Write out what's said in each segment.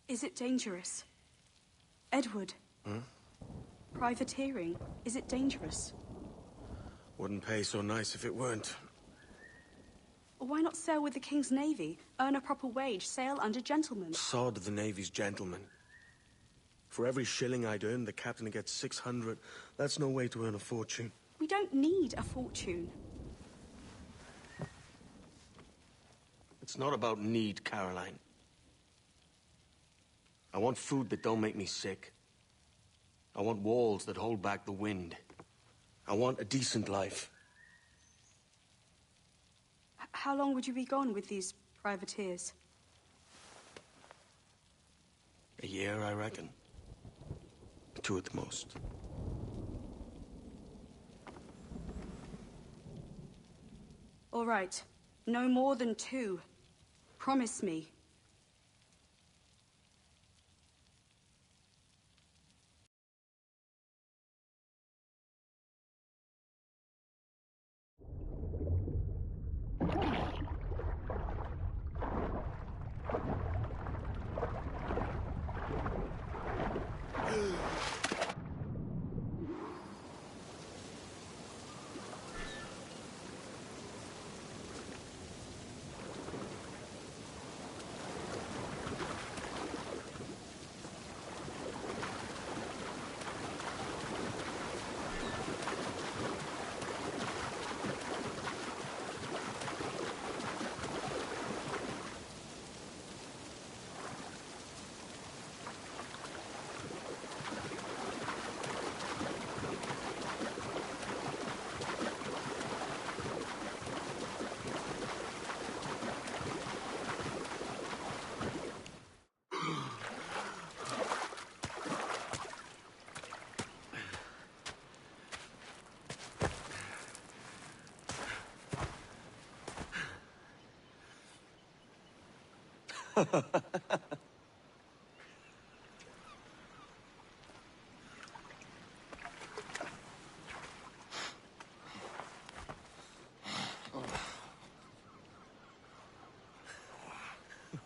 Is it dangerous? Edward? Hmm? Privateering, is it dangerous? Wouldn't pay so nice if it weren't. Why not sail with the King's Navy? Earn a proper wage, sail under gentlemen. Sod the Navy's gentlemen. For every shilling I'd earn, the captain gets 600. That's no way to earn a fortune. We don't need a fortune. It's not about need, Caroline. I want food that don't make me sick. I want walls that hold back the wind. I want a decent life. How long would you be gone with these privateers? A year, I reckon. 2 at the most. All right. No more than 2. Promise me.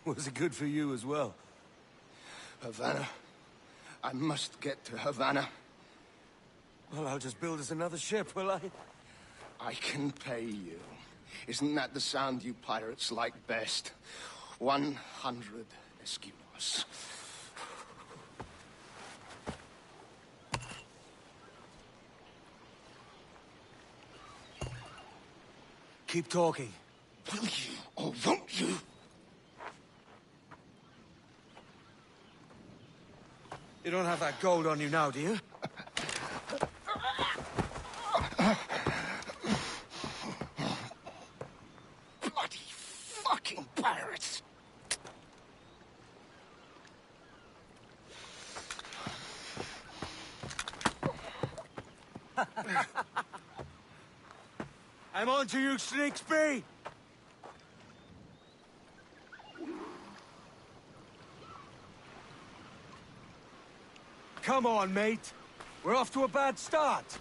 Was it good for you as well? Havana. I must get to Havana. Well, I'll just build us another ship, will I? I can pay you. Isn't that the sound you pirates like best? 100 escudos. Keep talking. Will you or won't you? You don't have that gold on you now, do you? Bloody fucking pirates! I'm on to you, Sneaksby! Come on, mate. We're off to a bad start.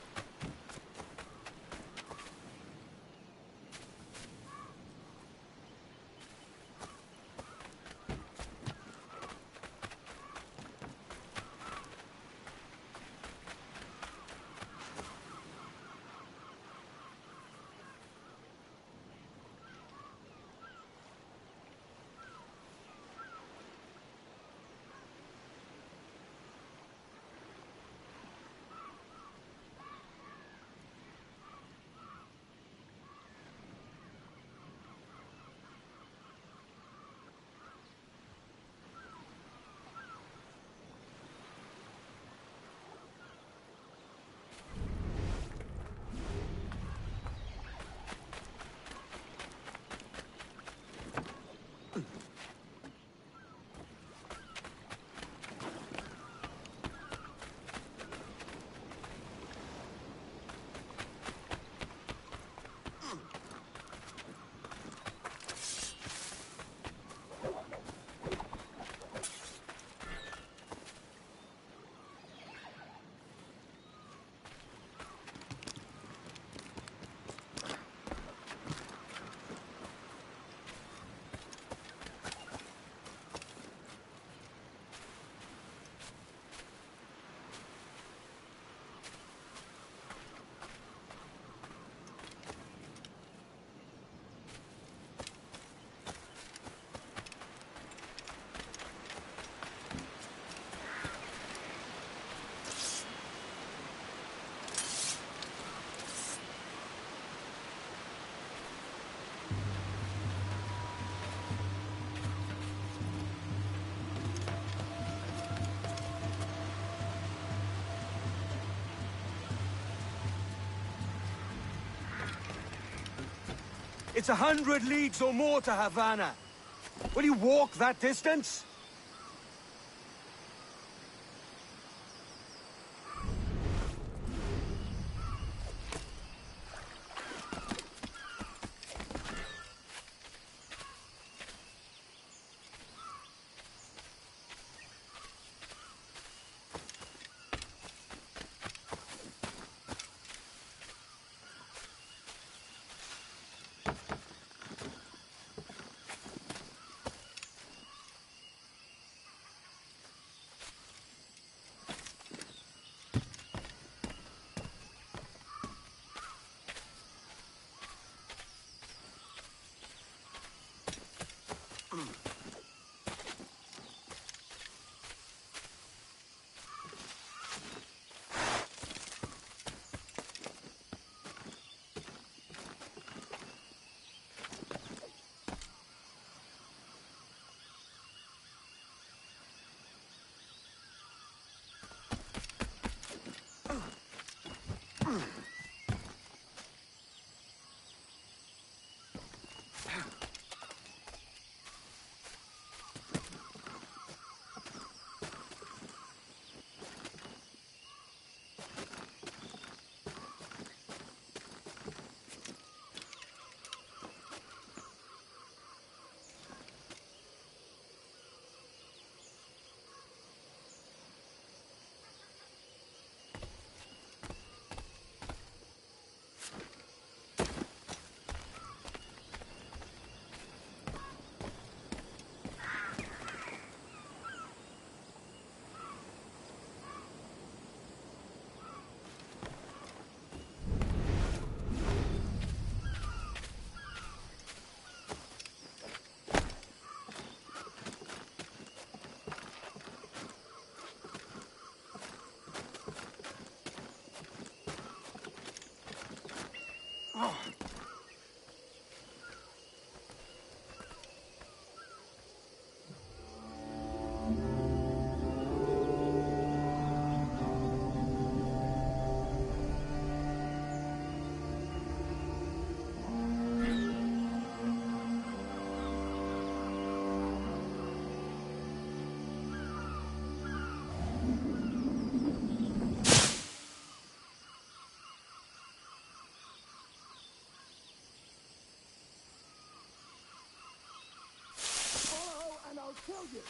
It's 100 leagues or more to Havana. Will you walk that distance?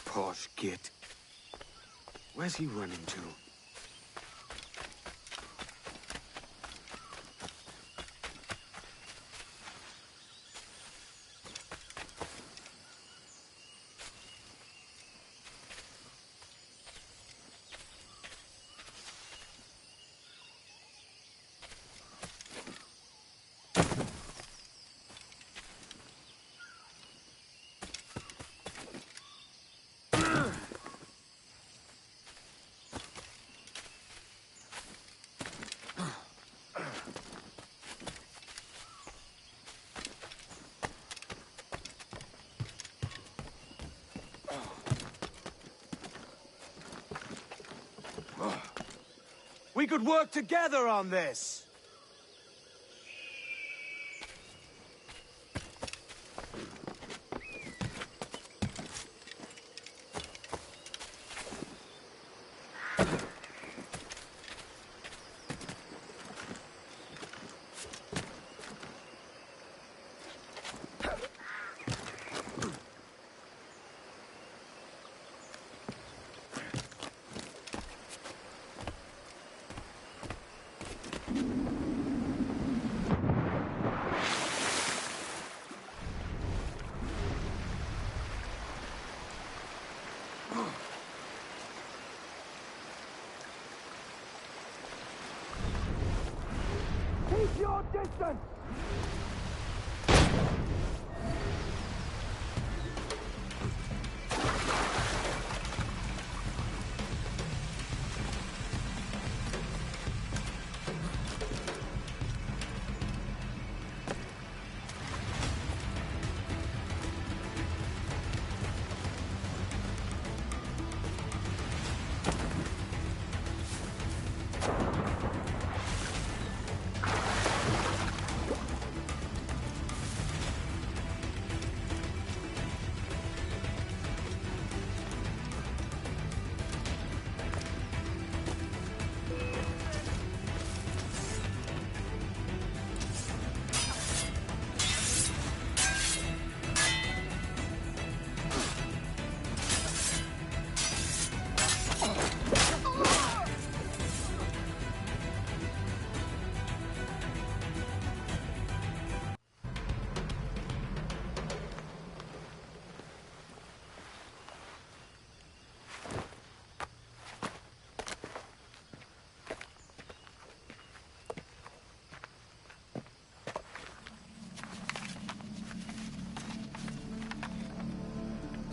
Posh git. Where's he running to? We could work together on this! Keep your distance!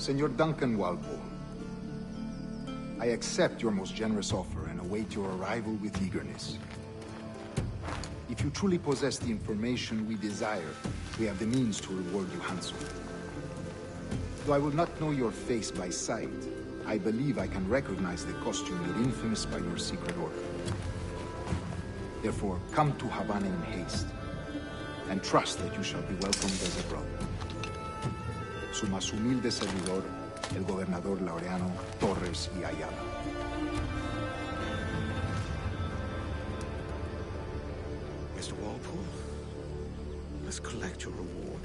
Senor Duncan Walpole, I accept your most generous offer and await your arrival with eagerness. If you truly possess the information we desire, we have the means to reward you handsomely. Though I will not know your face by sight, I believe I can recognize the costume made infamous by your secret order. Therefore, come to Havana in haste, and trust that you shall be welcomed as a brother. Su más humilde servidor, el gobernador Laureano Torres y Ayala. Mr. Walpole, let's collect your reward.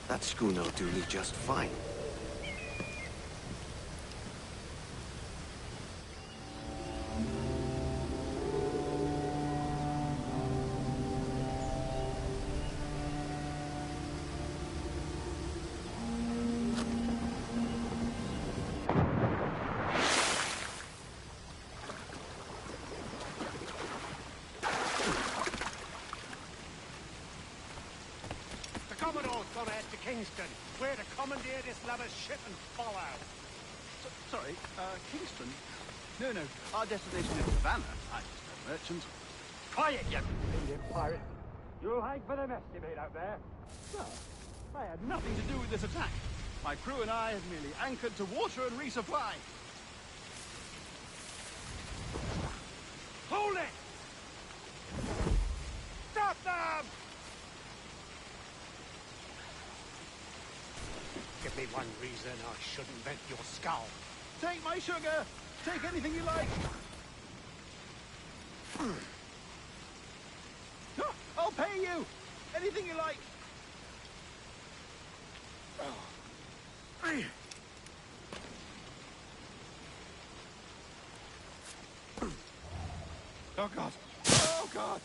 That schooner will do me just fine. Kingston, where to commandeer this lover's ship and follow. Sorry, Kingston? No, our destination is Havana. I'm just a merchant. Quiet, you Indian pirate. You'll hang for the mess you made out there. Well, I had nothing to do with this attack. My crew and I have merely anchored to water and resupply. Hold it! Stop them! Give me one reason I shouldn't vent your skull. Take my sugar! Take anything you like! No, I'll pay you! Anything you like! Oh, God! Oh, God!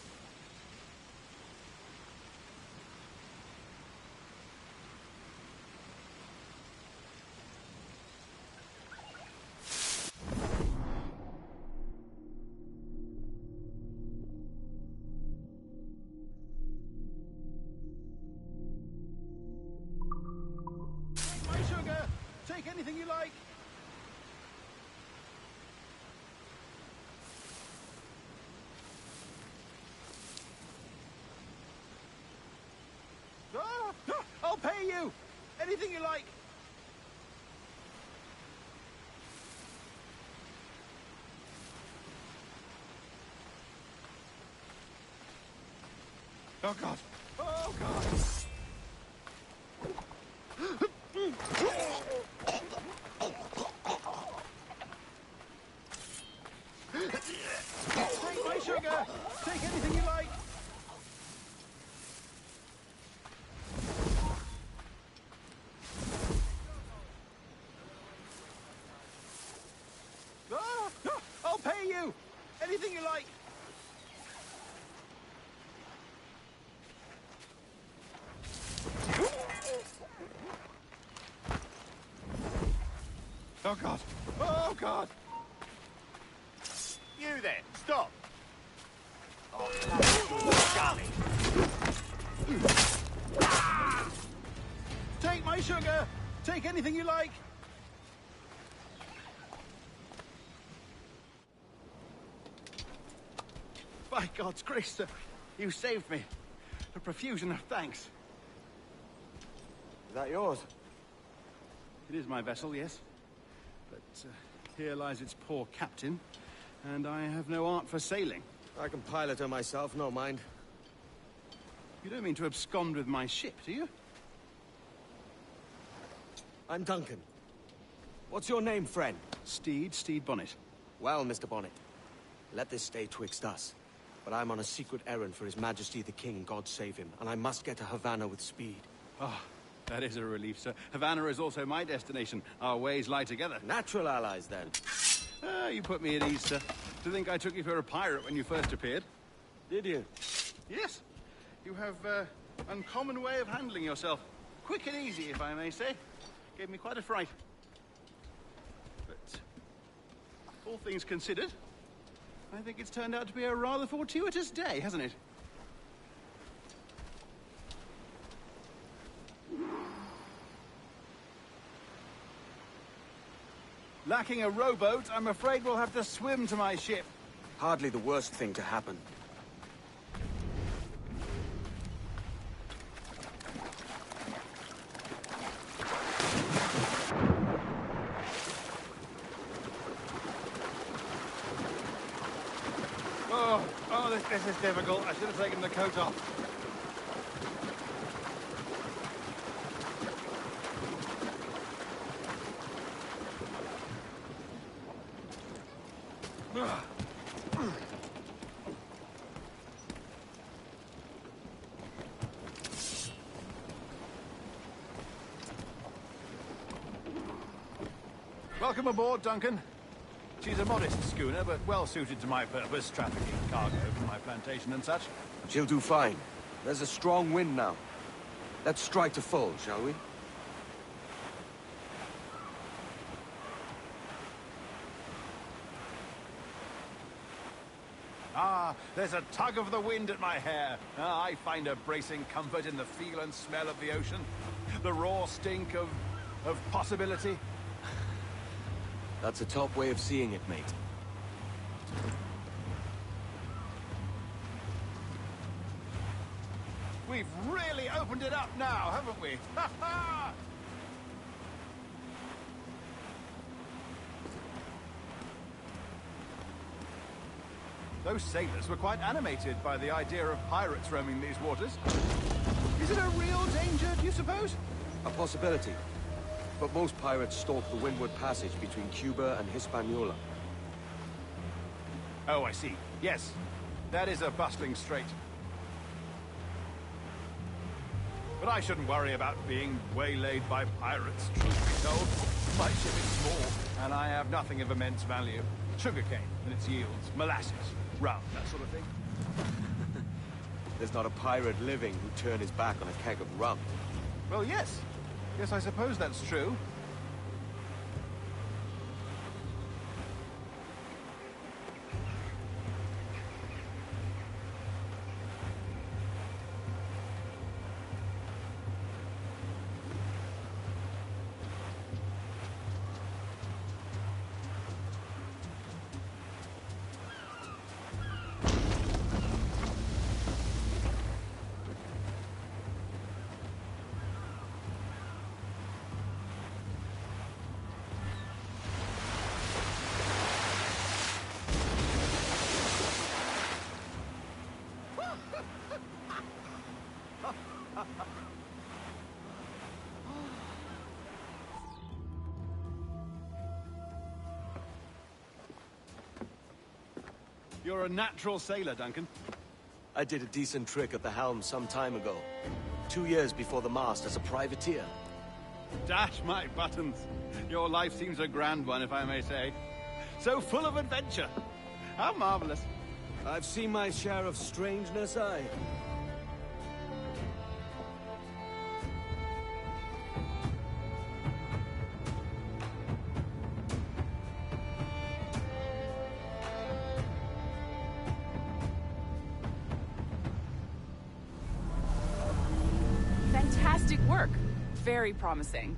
Take anything you like. I'll pay you. Anything you like. Oh, God. Oh, God. Take my sugar! Take anything you like! I'll pay you! Anything you like! Oh, God! Oh, God! You there, stop! Take my sugar! Take anything you like! By God's grace, sir, you saved me. A profusion of thanks. Is that yours? It is my vessel, yes. But here lies its poor captain, and I have no art for sailing. I can pilot her myself, no mind. You don't mean to abscond with my ship, do you? I'm Duncan. What's your name, friend? Steed Bonnet. Well, Mr. Bonnet, let this stay twixt us. But I'm on a secret errand for His Majesty the King, God save him, and I must get to Havana with speed. Oh, that is a relief, sir. Havana is also my destination. Our ways lie together. Natural allies, then. Ah, you put me at ease, sir. To think I took you for a pirate when you first appeared. Did you? Yes. You have uncommon way of handling yourself. Quick and easy, if I may say. Gave me quite a fright. But all things considered, I think it's turned out to be a rather fortuitous day, hasn't it? Lacking a rowboat, I'm afraid we'll have to swim to my ship. Hardly the worst thing to happen. This is difficult. I should have taken the coat off. Welcome aboard, Duncan. She's a modest schooner, but well-suited to my purpose, trafficking cargo from my plantation and such. She'll do fine. There's a strong wind now. Let's strike to full, shall we? Ah, there's a tug of the wind at my hair. Ah, I find a bracing comfort in the feel and smell of the ocean. The raw stink of possibility. That's a top way of seeing it, mate. We've really opened it up now, haven't we? Ha ha! Those sailors were quite animated by the idea of pirates roaming these waters. Is it a real danger, do you suppose? A possibility. But most pirates stalk the windward passage between Cuba and Hispaniola. Oh, I see. Yes, that is a bustling strait. But I shouldn't worry about being waylaid by pirates, truth be told. My ship is small, and I have nothing of immense value. Sugarcane and its yields, molasses, rum, that sort of thing. There's not a pirate living who'd turn his back on a keg of rum. Well, yes. Yes, I suppose that's true. You're a natural sailor, Duncan. I did a decent trick at the helm some time ago. 2 years before the mast as a privateer. Dash my buttons. Your life seems a grand one, if I may say. So full of adventure. How marvelous. I've seen my share of strangeness, aye. Fantastic work. Very promising.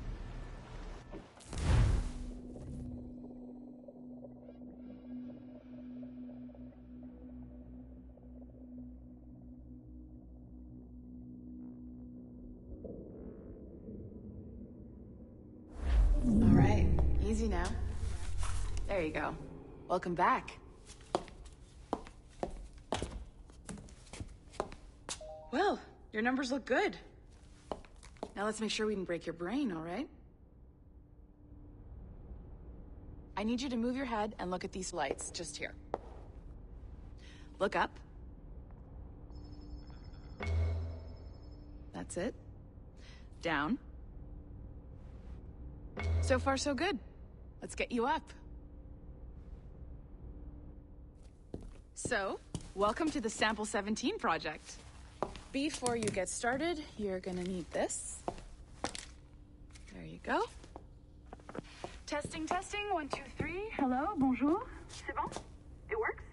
All right, easy now. There you go. Welcome back. Well, Your numbers look good. Now let's make sure we can break your brain, all right? I need you to move your head and look at these lights just here. Look up. That's it. Down. So far, so good. Let's get you up. So, welcome to the Sample 17 project. Before you get started, you're gonna need this. There you go. Testing, testing, 1, 2, 3. Hello, bonjour. C'est bon? It works?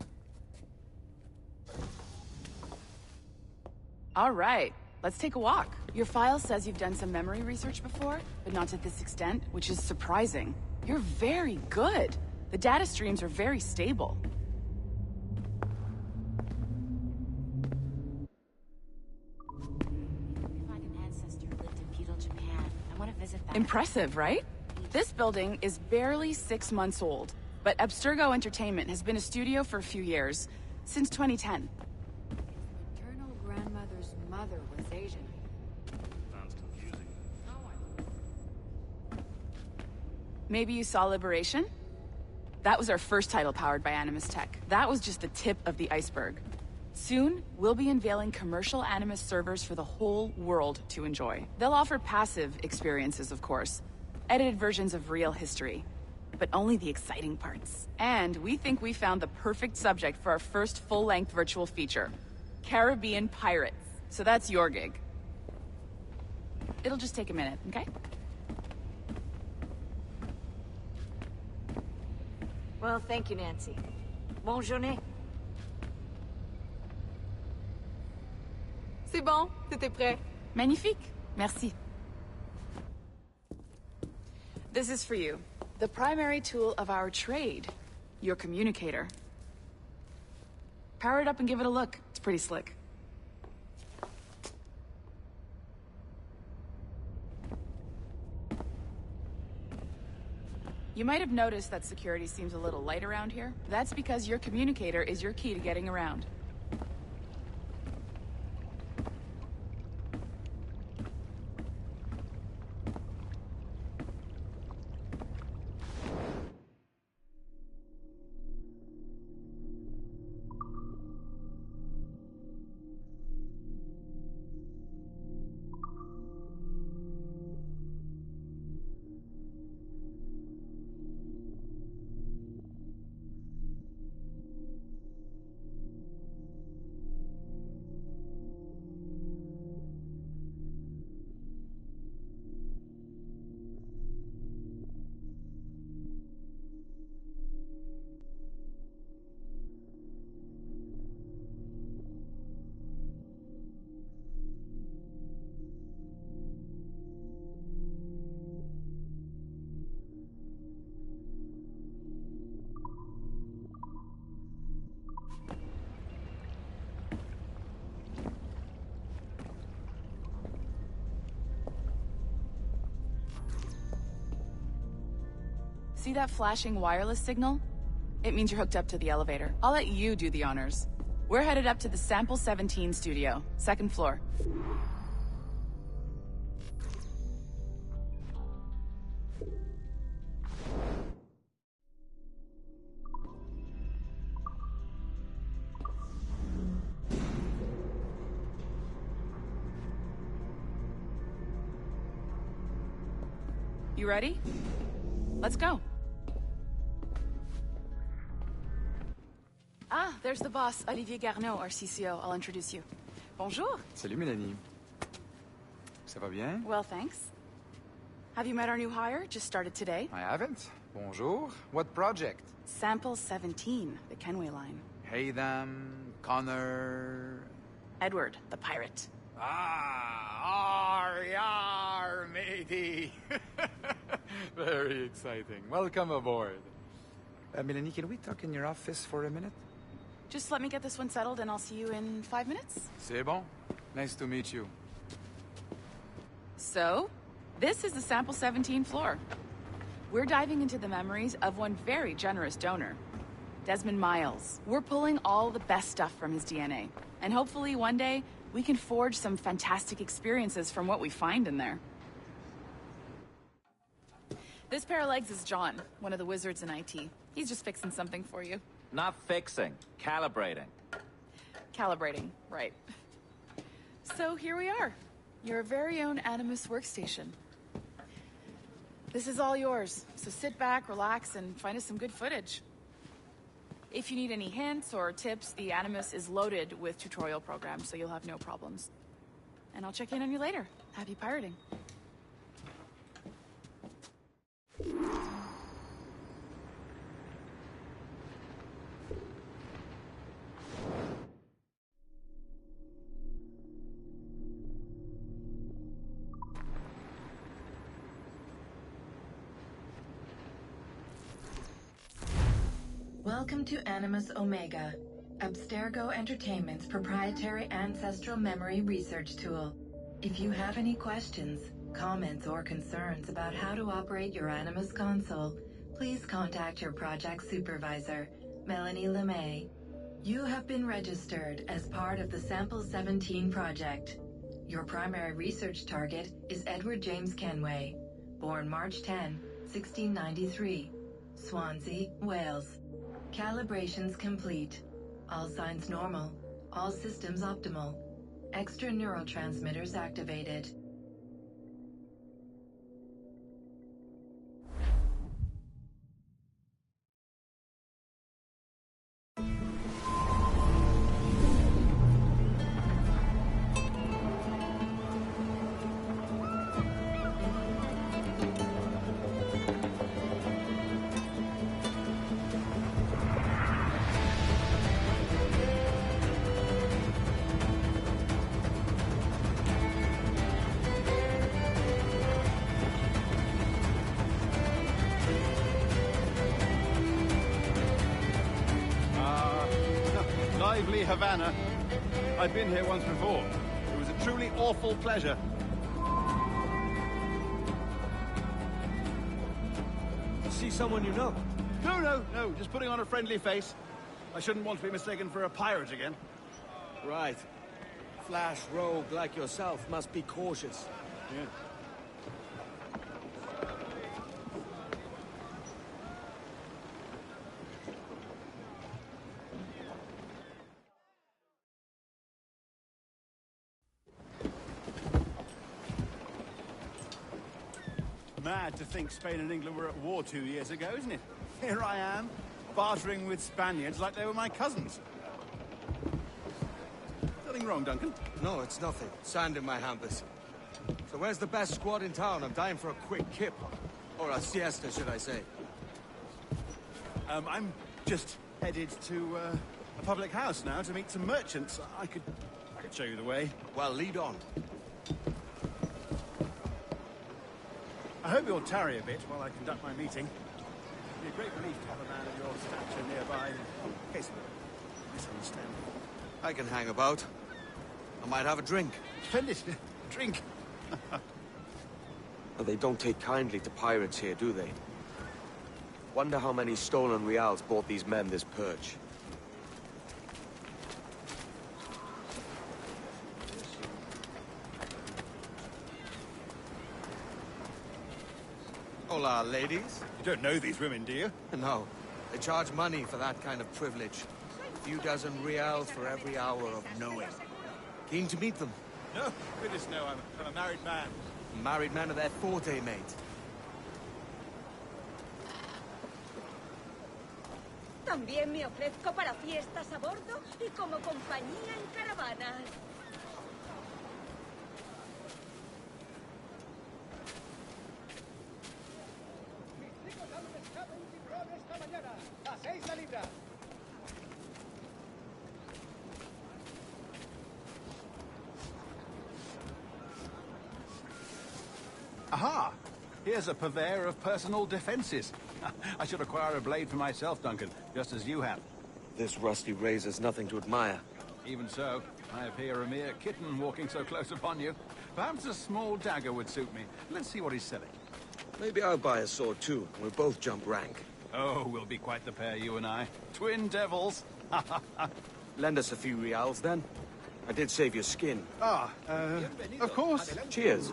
All right, let's take a walk. Your file says you've done some memory research before, but not to this extent, which is surprising. You're very good. The data streams are very stable. Impressive, right? This building is barely 6 months old, but Abstergo Entertainment has been a studio for a few years, since 2010. His maternal grandmother's mother was Asian. Sounds confusing. Maybe you saw Liberation? That was our first title powered by Animus Tech. That was just the tip of the iceberg. Soon, we'll be unveiling commercial Animus servers for the whole world to enjoy. They'll offer passive experiences, of course. Edited versions of real history. But only the exciting parts. And we think we found the perfect subject for our first full-length virtual feature. Caribbean pirates. So that's your gig. It'll just take a minute, okay? Well, thank you, Nancy. Bonne journée. C'est bon, c'était prêt. Magnifique. Merci. This is for you. The primary tool of our trade. Your communicator. Power it up and give it a look. It's pretty slick. You might have noticed that security seems a little light around here. That's because your communicator is your key to getting around. See that flashing wireless signal? It means you're hooked up to the elevator. I'll let you do the honors. We're headed up to the Sample 17 studio, 2nd floor. You ready? Let's go. Ah, there's the boss, Olivier Garneau, our CCO. I'll introduce you. Bonjour. Salut, Mélanie. Ça va bien? Well, thanks. Have you met our new hire? Just started today. I haven't. Bonjour. What project? Sample 17, the Kenway line. Haytham, Connor... Edward, the pirate. Ah, yar, matey. Very exciting. Welcome aboard. Mélanie, can we talk in your office for a minute? Just let me get this one settled and I'll see you in 5 minutes. C'est bon. Nice to meet you. So, this is the Sample 17 floor. We're diving into the memories of one very generous donor, Desmond Miles. We're pulling all the best stuff from his DNA. And hopefully one day, We can forge some fantastic experiences from what we find in there. This pair of legs is John, one of the wizards in IT. He's just fixing something for you. Not fixing, calibrating. Calibrating, right. So here we are. Your very own Animus workstation. This is all yours, so sit back, relax, and find us some good footage. If you need any hints or tips, the Animus is loaded with tutorial programs, so you'll have no problems. And I'll check in on you later. Happy pirating. Welcome to Animus Omega, Abstergo Entertainment's proprietary ancestral memory research tool. If you have any questions, comments, or concerns about how to operate your Animus console, please contact your project supervisor, Melanie LeMay. You have been registered as part of the Sample 17 project. Your primary research target is Edward James Kenway, born March 10, 1693, Swansea, Wales. Calibrations complete. All signs normal. All systems optimal. Extra neurotransmitters activated. Lively Havana. I've been here once before. It was a truly awful pleasure. See someone you know? No, just putting on a friendly face. I shouldn't want to be mistaken for a pirate again. Right. Flash rogue like yourself must be cautious. Yeah. Mad to think Spain and England were at war 2 years ago, isn't it? Here I am, bartering with Spaniards like they were my cousins. Nothing wrong, Duncan? No, it's nothing. Sand in my hampers. So where's the best squad in town? I'm dying for a quick kip. Or a siesta, should I say. I'm just headed to a public house now to meet some merchants. I could show you the way. Well, lead on. I hope you'll tarry a bit while I conduct my meeting. It'd be a great relief to have a man of your stature nearby in case of a misunderstanding. I can hang about. I might have a drink. Splendid. Drink. But they don't take kindly to pirates here, do they? Wonder how many stolen reals bought these men this perch. Hola, ladies. You don't know these women, do you? No. They charge money for that kind of privilege. A few dozen reals for every hour of knowing. Keen to meet them? No, goodness no, I'm a married man. Married men are their forte, mate. También me ofrezco para fiestas a bordo y como compañía en caravanas. Aha! Here's a purveyor of personal defenses. I should acquire a blade for myself, Duncan, just as you have. This rusty razor's nothing to admire. Even so, I appear a mere kitten walking so close upon you. Perhaps a small dagger would suit me. Let's see what he's selling. Maybe I'll buy a sword too. We'll both jump rank. Oh, we'll be quite the pair, you and I. Twin devils. Lend us a few reals, then. I did save your skin. Of course. Cheers.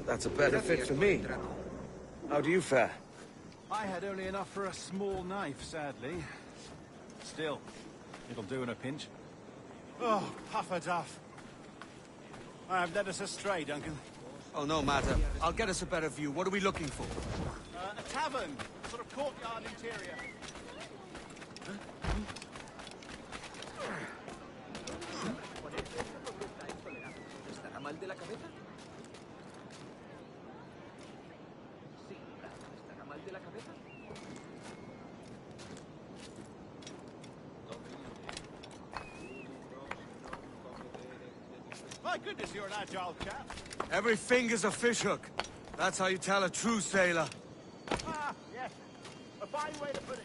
That's a better fit for me. How do you fare? I had only enough for a small knife, sadly. Still, it'll do in a pinch. Oh, puffer duff. I have led us astray, Duncan. Oh, no matter. I'll get us a better view. What are we looking for? A tavern, sort of courtyard interior. ¿Estará mal de la cabeza? Sí, ¿estará mal de la cabeza? My goodness, you're an agile chap. Every finger's a fishhook. That's how you tell a true sailor. Ah, yes. A fine way to put it.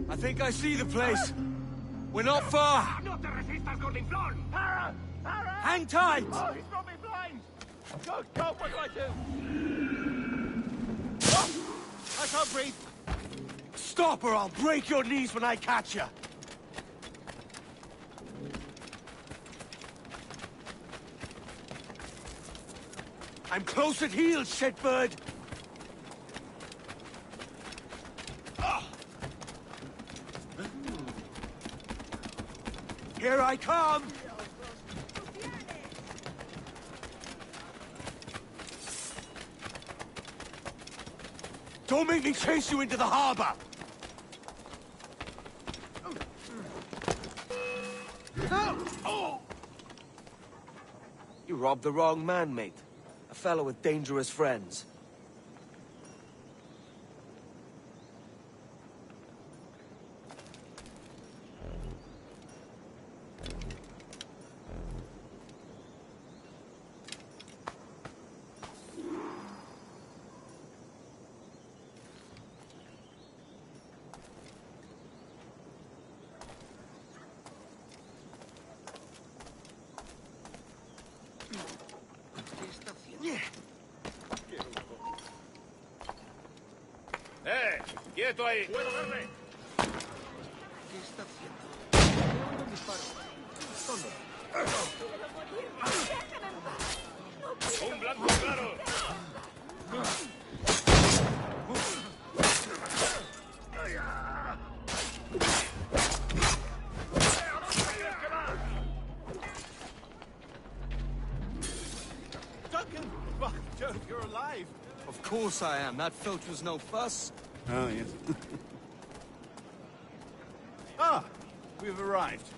I think I see the place. We're not far. No te resistas, gordinflón! Hang tight! Oh, he's got me blind! God, what do I do? I can't breathe. Stop or I'll break your knees when I catch you. I'm close at heel, shitbird. Here I come! Don't make me chase you into the harbor! You robbed the wrong man, mate. A fellow with dangerous friends. ¡Quieto ahí! ¿Puedo verme? ¿Qué está haciendo? He oído un disparo. ¿Dónde? ¡Un blanco claro! Duncan! By Jove, you're alive! Of course I am. That filch was no fuss. Oh, yes. Ah! We've arrived.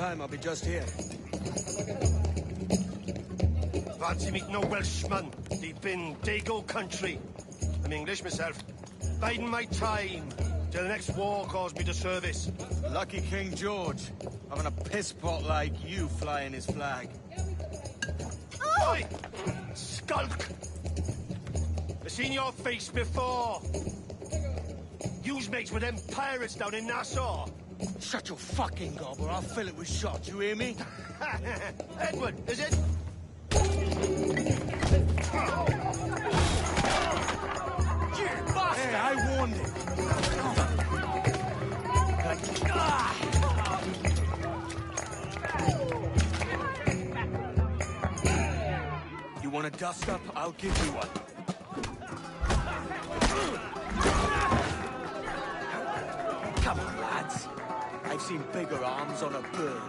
time, I'll be just here. Fancy meeting no Welshman deep in Dago country. I'm English myself. Biding my time till the next war calls me to service. Lucky King George, having a piss pot like you flying his flag. Oi! Skulk! I've seen your face before. You's mates with them pirates down in Nassau. Shut your fucking gob or I'll fill it with shots, you hear me? Edward, is it? You bastard! Hey, I warned him. You want a dust-up? I'll give you one. Come on, lads. I've seen bigger arms on a bird.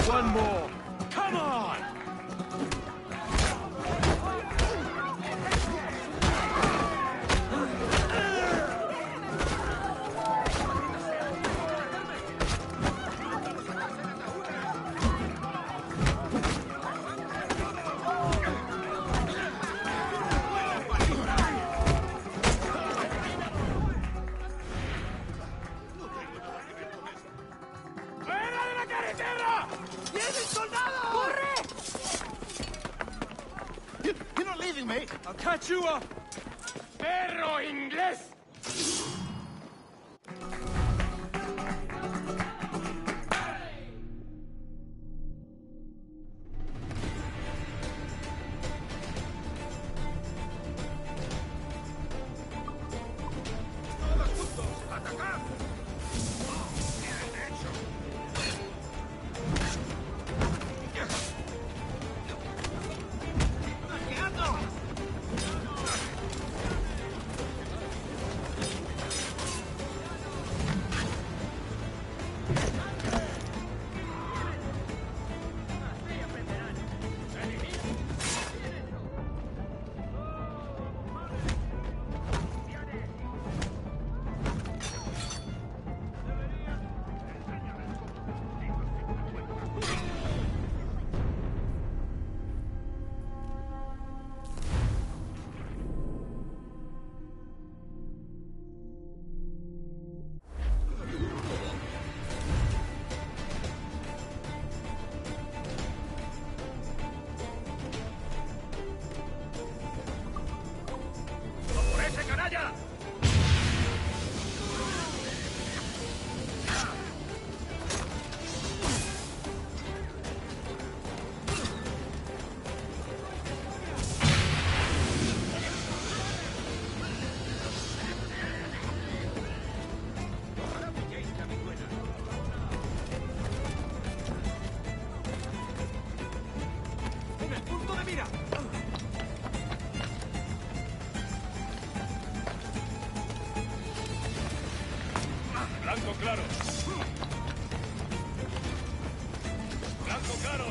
One more. Come on! You're not leaving me. I'll catch you up! Perro inglés! Blanco claro. Blanco claro.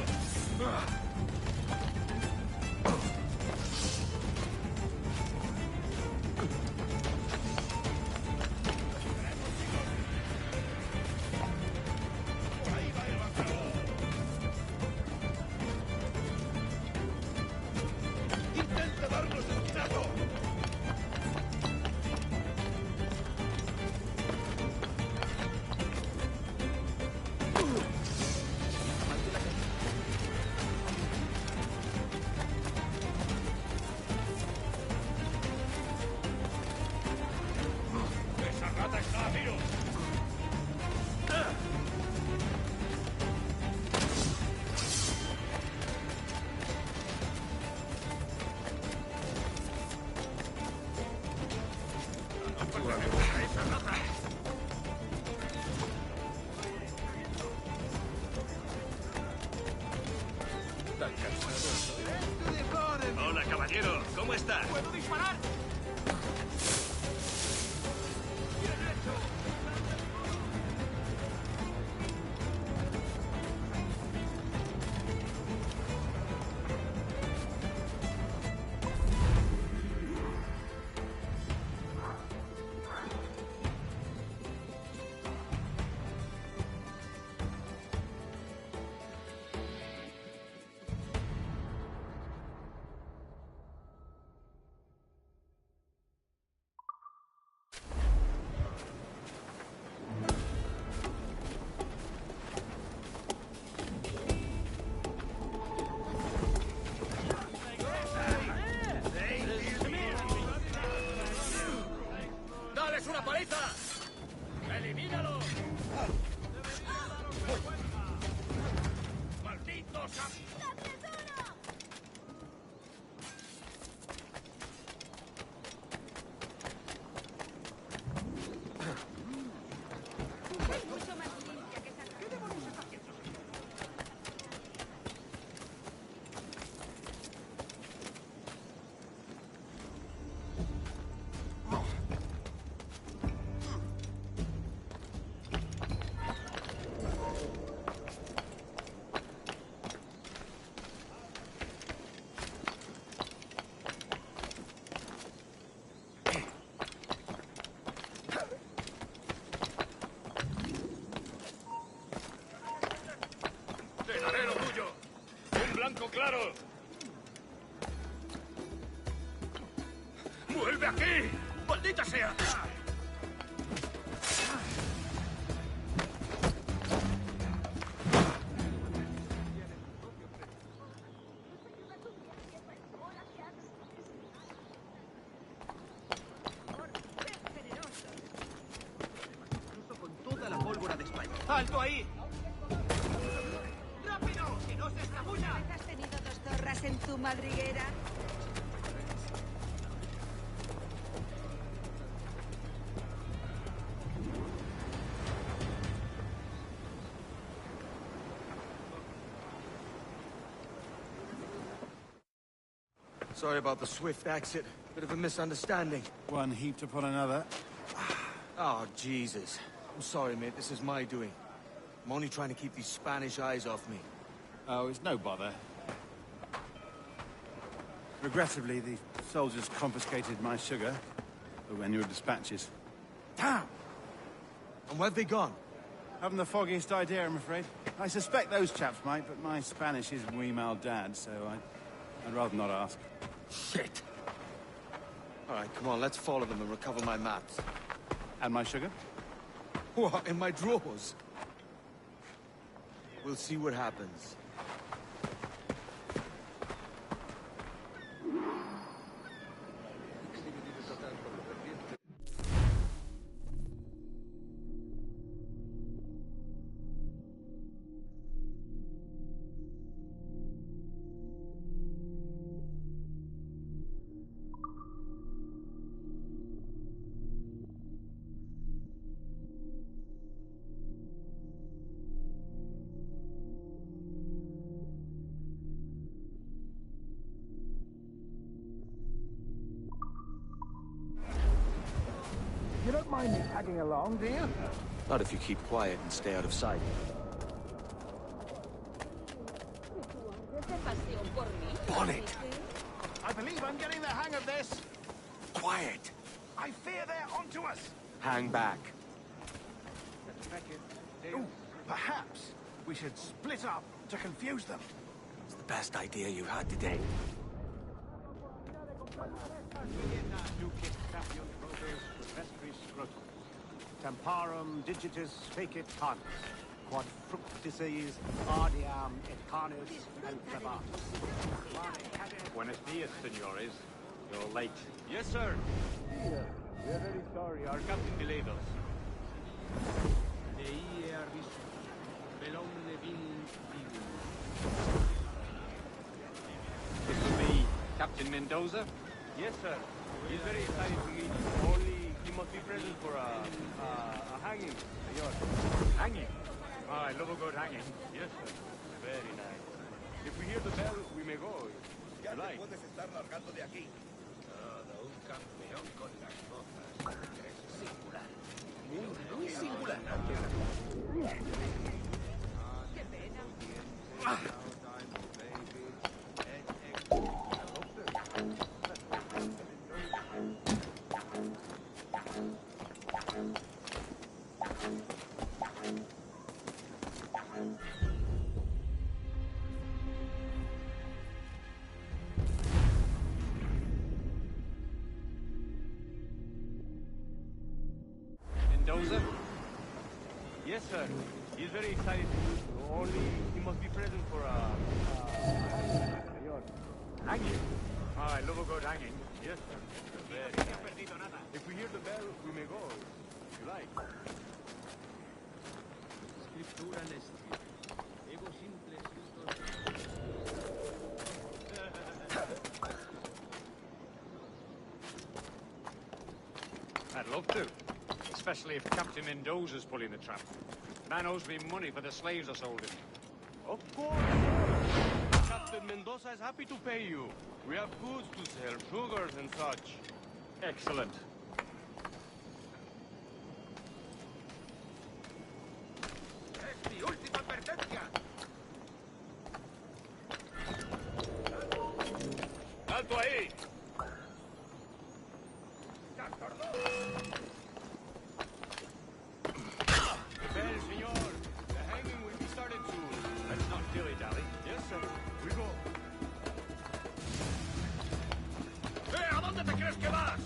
Hola, caballero. ¿Cómo está? ¿Puedo disparar? ¡Dales una paliza! ¡Elimínalo! ¡Malditos! Mucho más limpia que esa. ¿Qué demonios está haciendo? ¡Te daré lo tuyo! ¡Un blanco claro! ¡Vuelve aquí! ¡Maldita sea! Incluso con toda la pólvora de España. ¡Alto ahí! ¡Rápido! ¡Que no se escabulla! ¿Has tenido dos zorras en tu madriguera? Sorry about the swift exit. Bit of a misunderstanding. One heaped upon another. Oh, Jesus. I'm sorry, mate. This is my doing. I'm only trying to keep these Spanish eyes off me. Oh, it's no bother. Regrettably, the soldiers confiscated my sugar when your dispatches. Damn! And where have they gone? Haven't the foggiest idea, I'm afraid. I suspect those chaps might, but my Spanish is muy mal dad, so I'd rather not ask. Shit! All right, come on, let's follow them and recover my maps. And my sugar? What, in my drawers? We'll see what happens. You don't mind me tagging along, do you? Not if you keep quiet and stay out of sight. On it! I believe I'm getting the hang of this. Quiet! I fear they're onto us. Hang back. Ooh, perhaps we should split up to confuse them. It's the best idea you had today. Temparum digitis fecit canis, quod fructices ardiam et canis and cebatus. Buenos dias, senores. You're late. Yes, sir. We're very sorry. Our captain delayed us. This will be Captain Mendoza? Yes, sir. He's very excited to meet you. Only he must be present. present for a hanging, señor. Hanging? Oh, I love a good hanging. Yes, sir. Very nice. If we hear the bell, we may go. Ya You te like? puedes estar largando de aquí. Todo un campeón con las mozas. Es singular. Muy singular. ¡Qué pena! Mendoza? Yes, sir. He's very excited. Only he must be present for a hanging, señor. Hanging? Oh, I love a good hanging. Yes, sir. Very nice. If we hear the bell, we may go. You like? Scriptura nesci. Ego simple I'd love to. Especially if Captain Mendoza's pulling the trap. Man owes me money for the slaves I sold him. Of course. Captain Mendoza is happy to pay you. We have goods to sell, sugars and such. Excellent. ¡Es mi última advertencia! ¡Alto ahí! Prepare, señor. The hanging will be started soon. Let's not dilly-dally. Yes, sir. We go. ¿A dónde te crees que vas?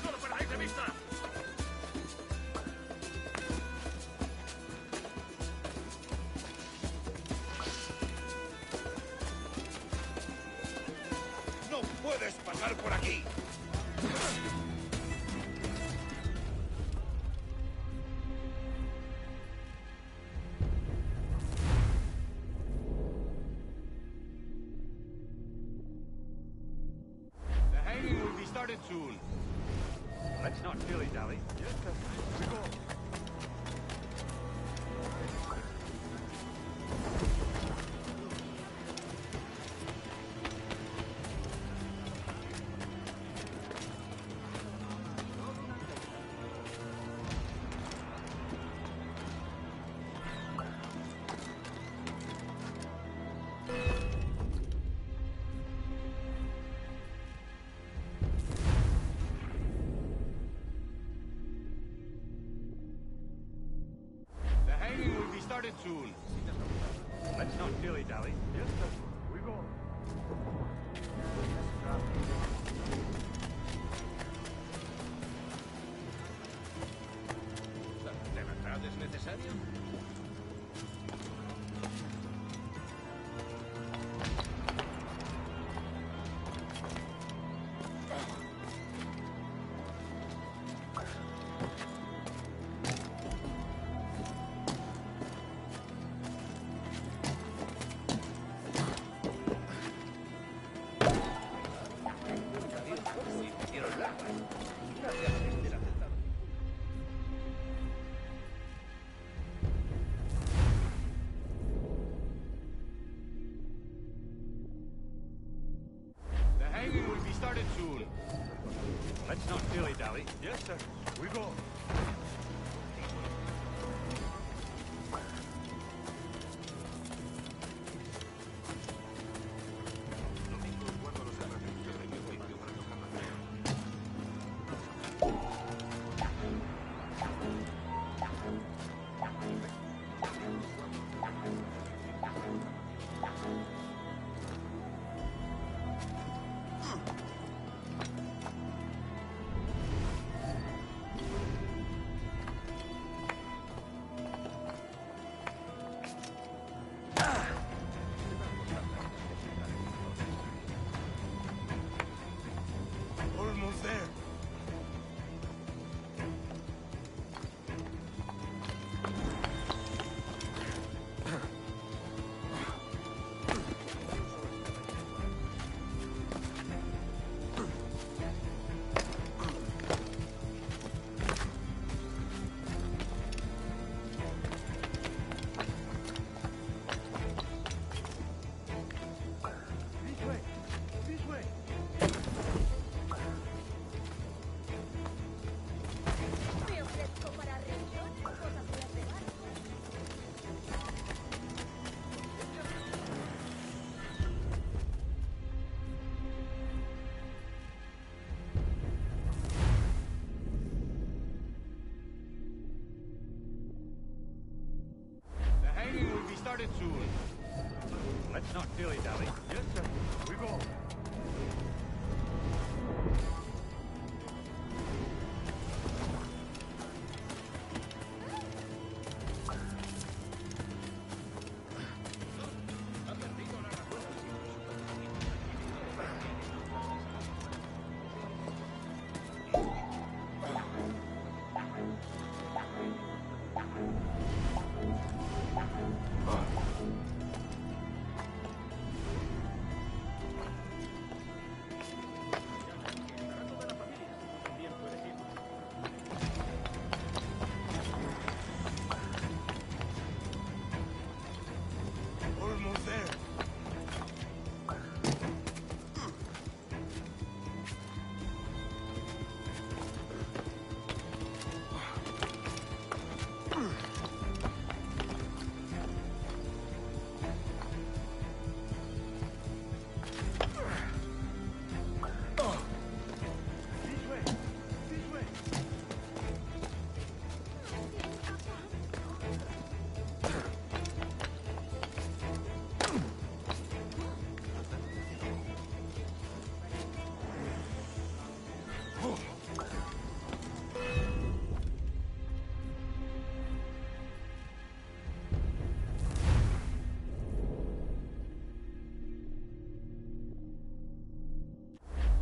¡No lo perdáis de vista! ¡No puedes pasar por aquí! The hanging will be started soon. Let's not dilly-dally. Yes, sir. We go. The hanging will be started soon. Let's not dilly-dally. Yes, sir. We go. ¿De verdad es necesario? The hanging will be started soon. Let's not dilly-dally. Yes, sir. We go. Almost there. started soon. Let's not dilly-dally. Yes, sir. We go. Almost there.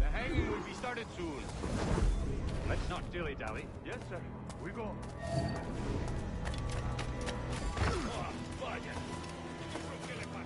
The hanging will be started soon. Let's not dilly-dally. Yes, sir. We go. Vaya. ¿Qué le pasa?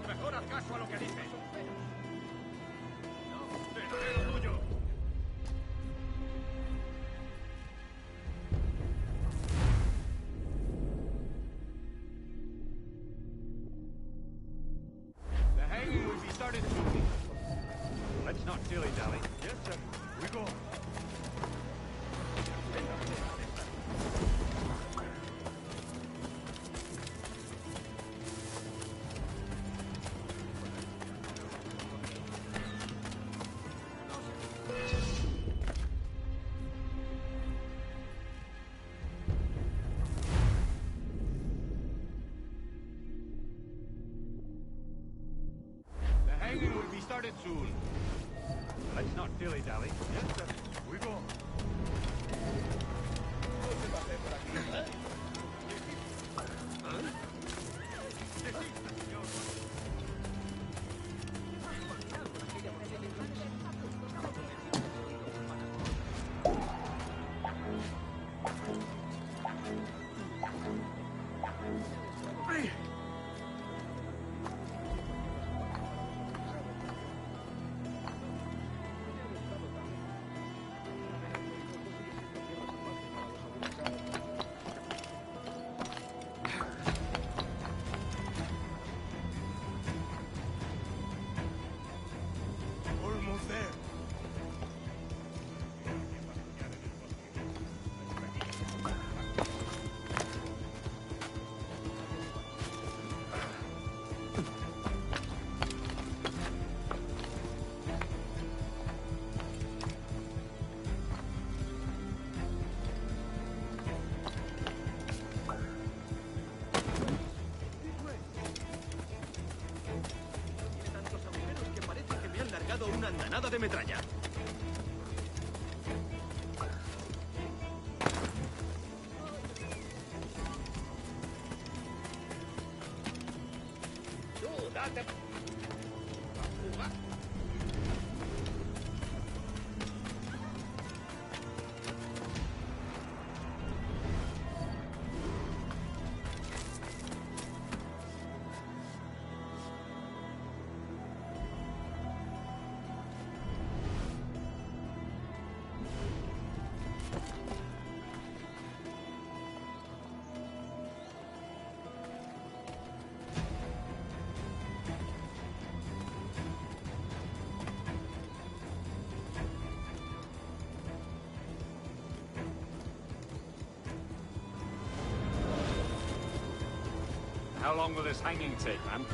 Mejor haz caso a lo que dice. No, te daré lo tuyo. The hanging will be started soon. Let's not dilly-dally. Yes, sir. We go. The hanging will be started soon. Let's not dilly-dally. Yes, sir. We go. Almost there. Tiene tantos agujeros que parece que me han largado una andanada de metralla. Tú, date. How long will this hanging take, man?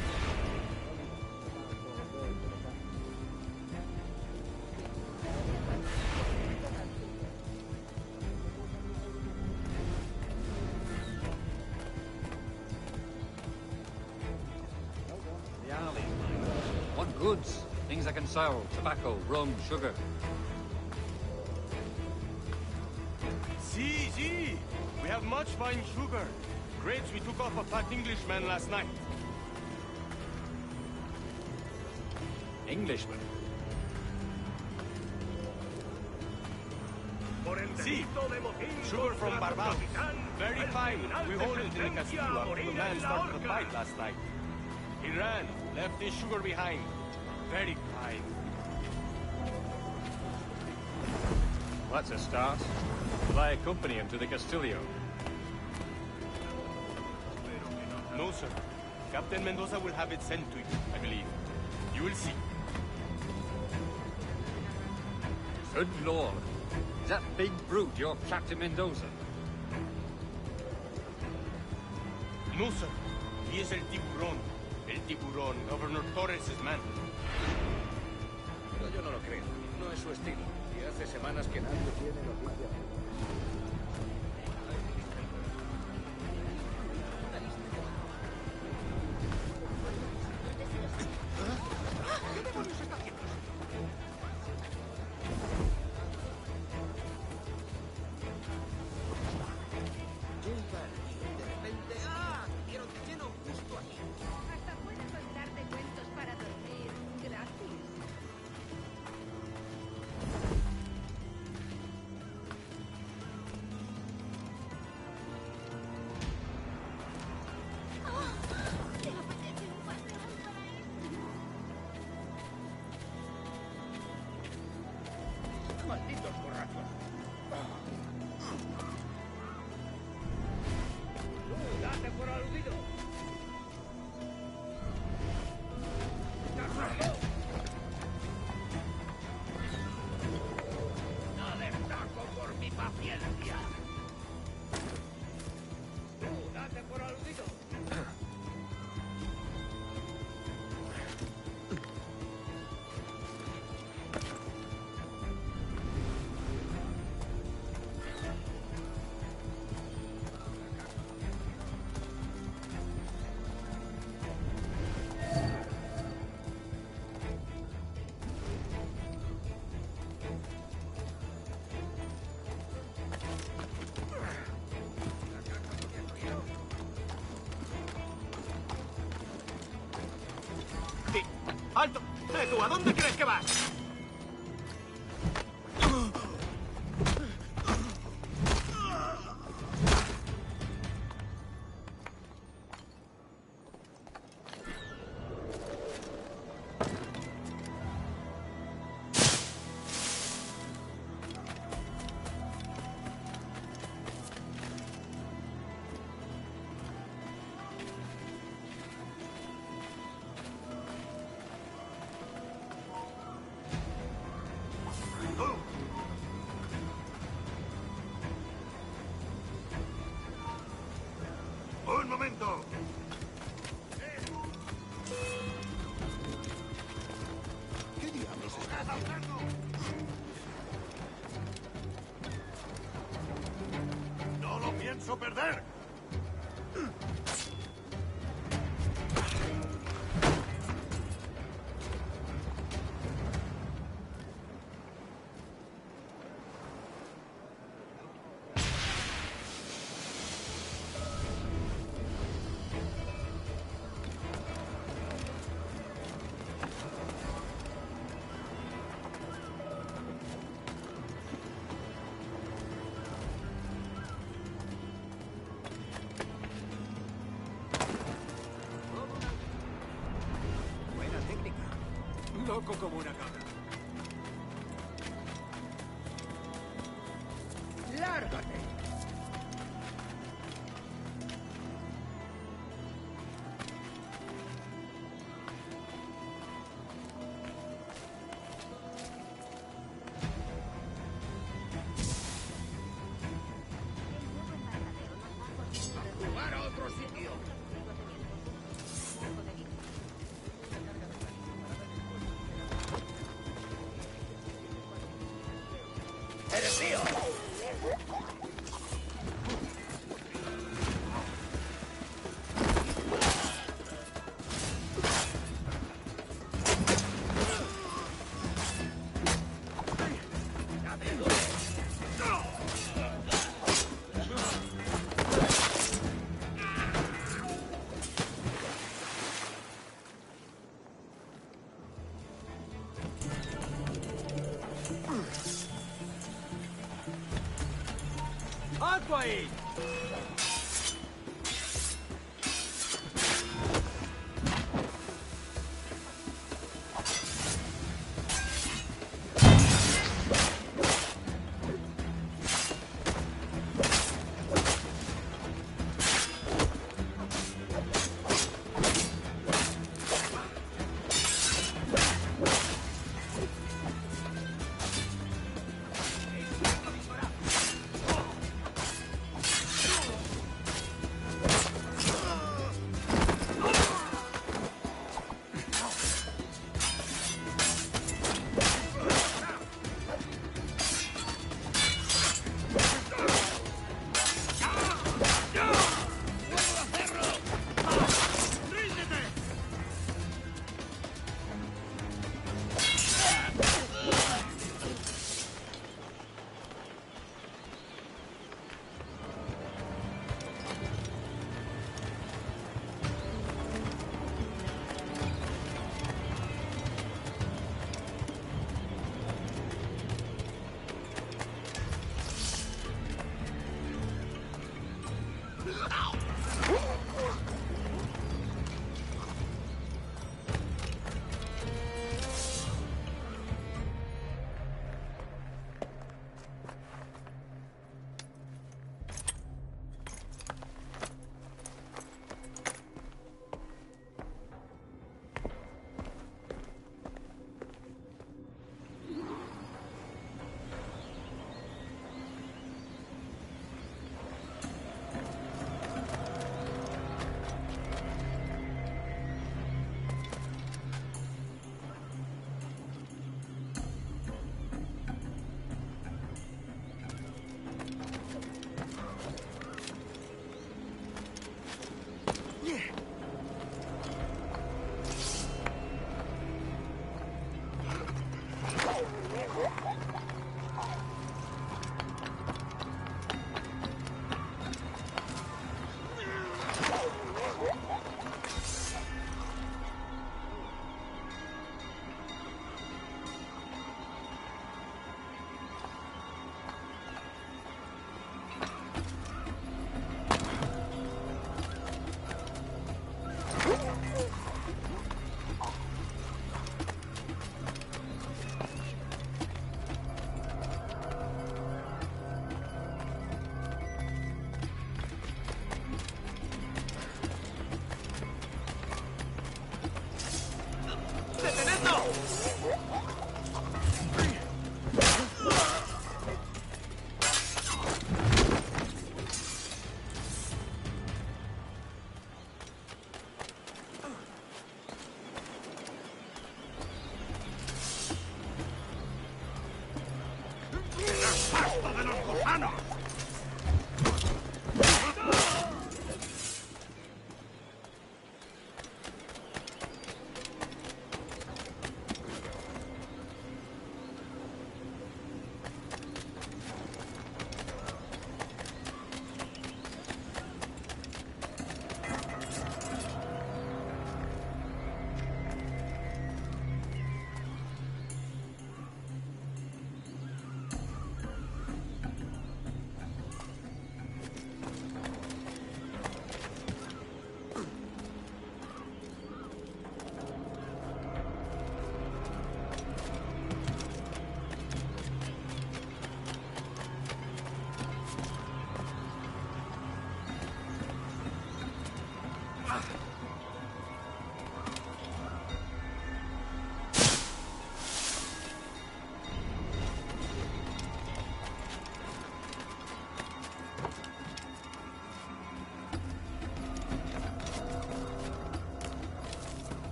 The alley. Want goods? Things I can sell. Tobacco, rum, sugar. See. We have much fine sugar. Grapes we took off a fat Englishman last night. Englishman? See, sugar from Barbados. Very fine. We hold it in the Castillo after the man started the fight last night. He ran, left his sugar behind. Very fine. Well, that's a start. Will I accompany him to the Castillo? No, sir. Captain Mendoza will have it sent to you, I believe. You will see. Good lord. Is that big brute your Captain Mendoza? No, sir. He is el tiburón. El tiburón, Governor Torres' man. Pero yo no lo creo. No es su estilo. Y hace semanas que nadie tiene noticias. Malditos borrachos. Date por aludido. No destaco por mi paciencia. Date por aludido. ¡Alto! ¿Tú a dónde crees que vas? ¡Un momento! ¿Qué diablos estás haciendo? ¡No lo pienso perder! Buena técnica. Loco como una cabra. ¡Lárgate! ¡A jugar a otro sitio! ¡Quieto ahí!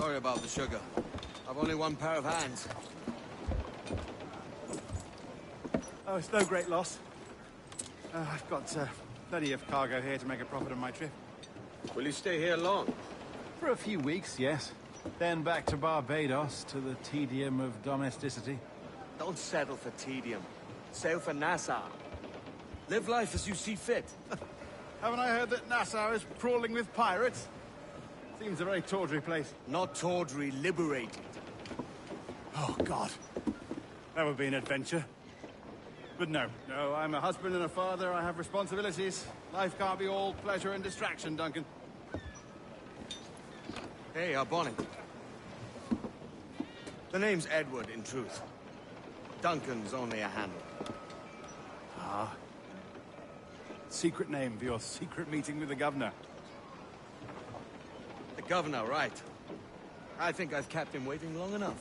Sorry about the sugar. I've only one pair of hands. Oh, it's no great loss. I've got plenty of cargo here to make a profit on my trip. Will you stay here long? For a few weeks, yes. Then back to Barbados, to the tedium of domesticity. Don't settle for tedium. Sail for Nassau. Live life as you see fit. Haven't I heard that Nassau is crawling with pirates? Seems a very tawdry place. Not tawdry, liberated. Oh, God. That would be an adventure. But no, I'm a husband and a father. I have responsibilities. Life can't be all pleasure and distraction, Duncan. Hey, our bonnet. The name's Edward, in truth. Duncan's only a handle. Ah. Secret name for your secret meeting with the governor. The governor, right. I think I've kept him waiting long enough.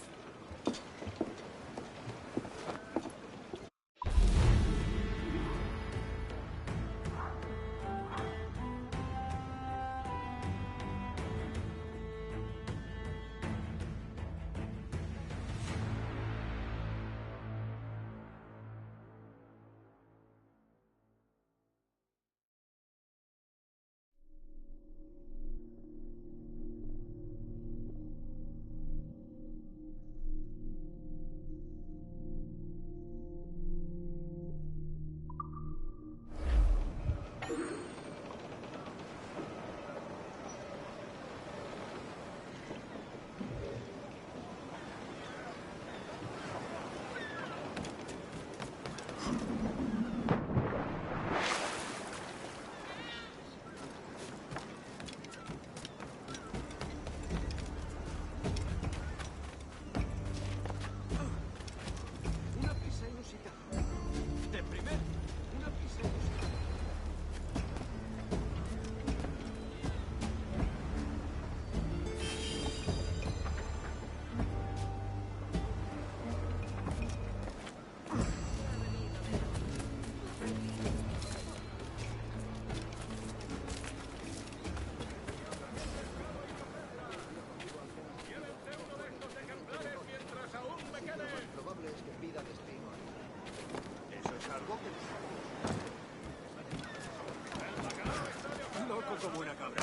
Como una cabra.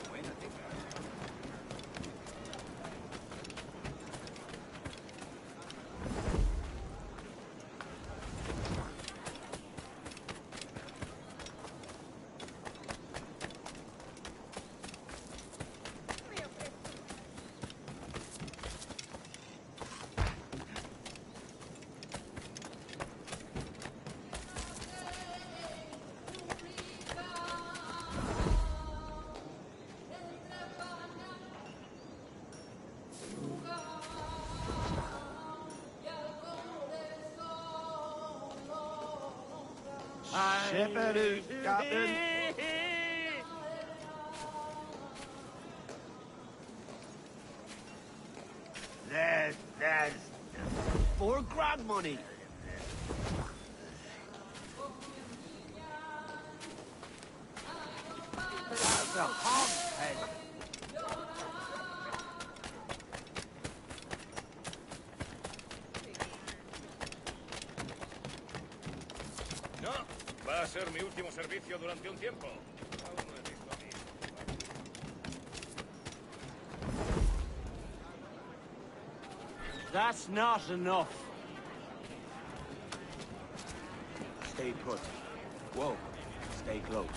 Buena técnica. Shepherd, Captain. There's $4,000 money. That's a hogshead. No, va a ser mi último servicio durante un tiempo. Aún no he visto a mí. That's not enough. Stay put. Whoa. Stay close.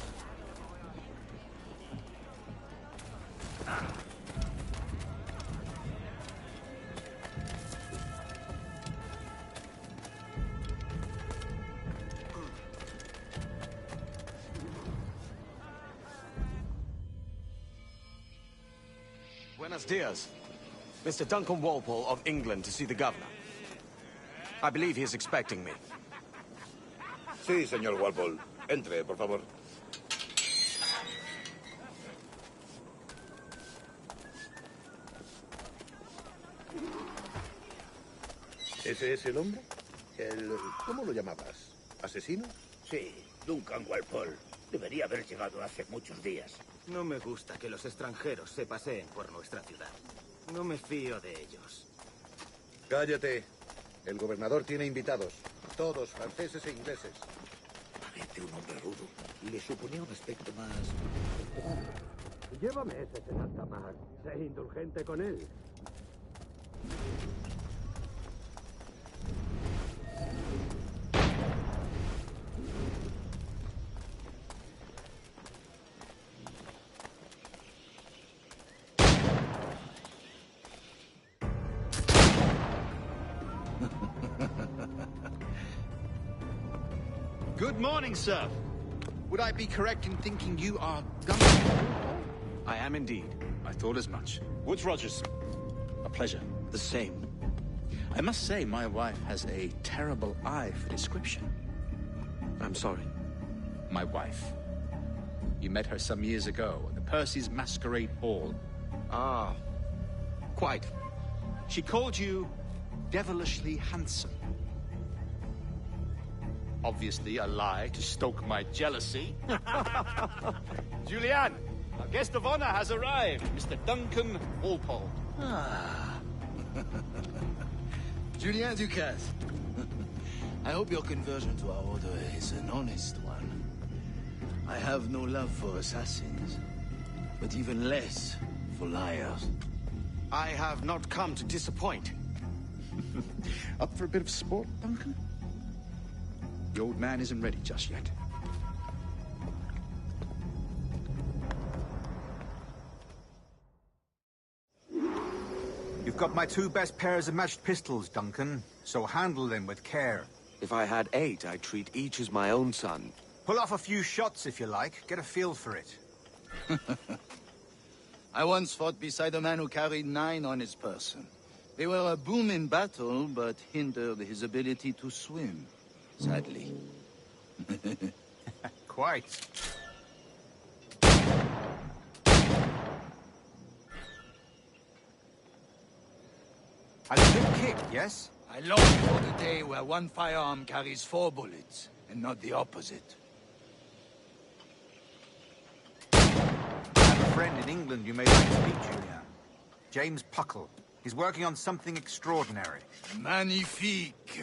Buenos dias. Mr. Duncan Walpole of England to see the governor. I believe he is expecting me. Sí, señor Walpole. Entre, por favor. ¿Ese es el hombre? ¿Cómo lo llamabas? ¿Asesino? Sí, Duncan Walpole. Debería haber llegado hace muchos días. No me gusta que los extranjeros se paseen por nuestra ciudad. No me fío de ellos. Cállate. El gobernador tiene invitados. Todos franceses e ingleses. Parece un hombre rudo. Le suponía un aspecto más... Llévame ese en alta mar. Sé indulgente con él. Good morning, sir. Would I be correct in thinking you are Duncan? I am indeed. I thought as much. Woods Rogers. A pleasure. The same. I must say, my wife has a terrible eye for description. I'm sorry. My wife. You met her some years ago at the Percy's Masquerade Ball. Ah, quite. She called you devilishly handsome. Obviously a lie to stoke my jealousy. Julianne, our guest of honor has arrived, Mr. Duncan Walpole. Ah. Julien Ducasse. I hope your conversion to our order is an honest one. I have no love for assassins, but even less for liars. I have not come to disappoint. Up for a bit of sport, Duncan? The old man isn't ready just yet. You've got my 2 best pairs of matched pistols, Duncan, so handle them with care. If I had 8, I'd treat each as my own son. Pull off a few shots if you like. Get a feel for it. I once fought beside a man who carried 9 on his person. They were a boon in battle, but hindered his ability to swim, sadly. Quite. A good kick, yes? I long for the day where one firearm carries 4 bullets, and not the opposite. I have a friend in England you may like to meet, Julian. James Puckle. He's working on something extraordinary. Magnifique.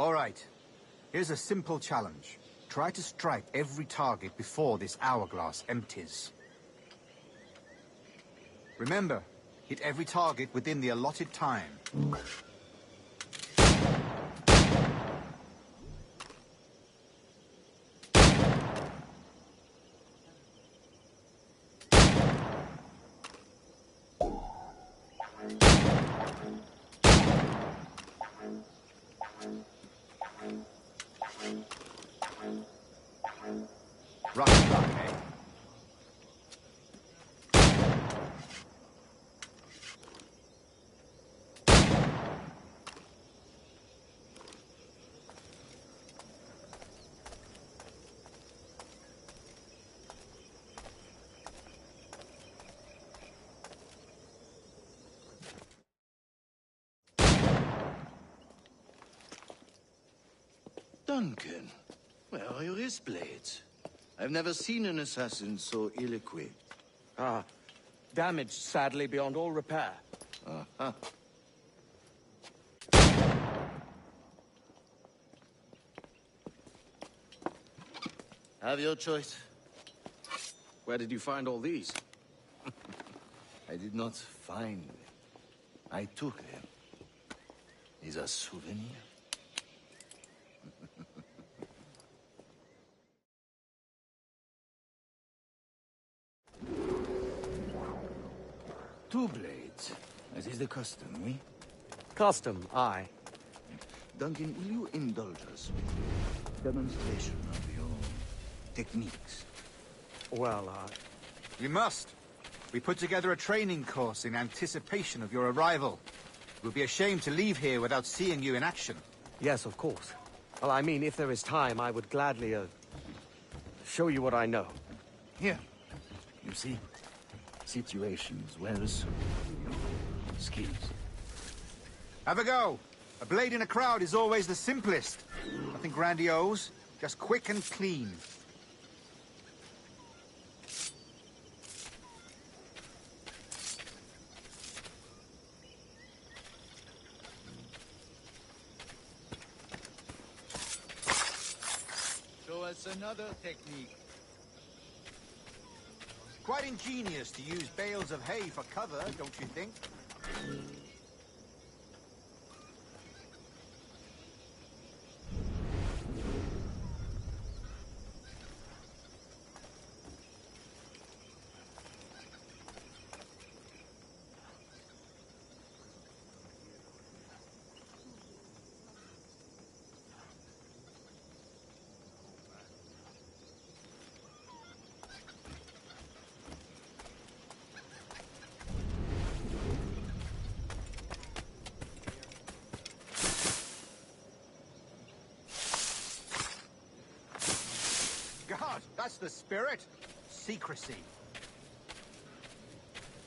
All right. Here's a simple challenge. Try to strike every target before this hourglass empties. Remember, hit every target within the allotted time. Rock, eh? Duncan, where are your wrist blades? I've never seen an assassin so ill-equipped. Ah, damaged, sadly, beyond all repair. Uh-huh. Have your choice. Where did you find all these? I did not find them. I took them. These are souvenirs. Two blades, as is the custom, oui? Custom, aye. Duncan, will you indulge us with a demonstration of your techniques? Well, We must. We put together a training course in anticipation of your arrival. We'll be ashamed to leave here without seeing you in action. Yes, of course. Well, I mean, if there is time, I would gladly, show you what I know. Here. You see? Situations well suited to your skills. Have a go. A blade in a crowd is always the simplest. Nothing grandiose, just quick and clean. Show us another technique. Quite ingenious to use bales of hay for cover, don't you think? God, that's the spirit. Secrecy.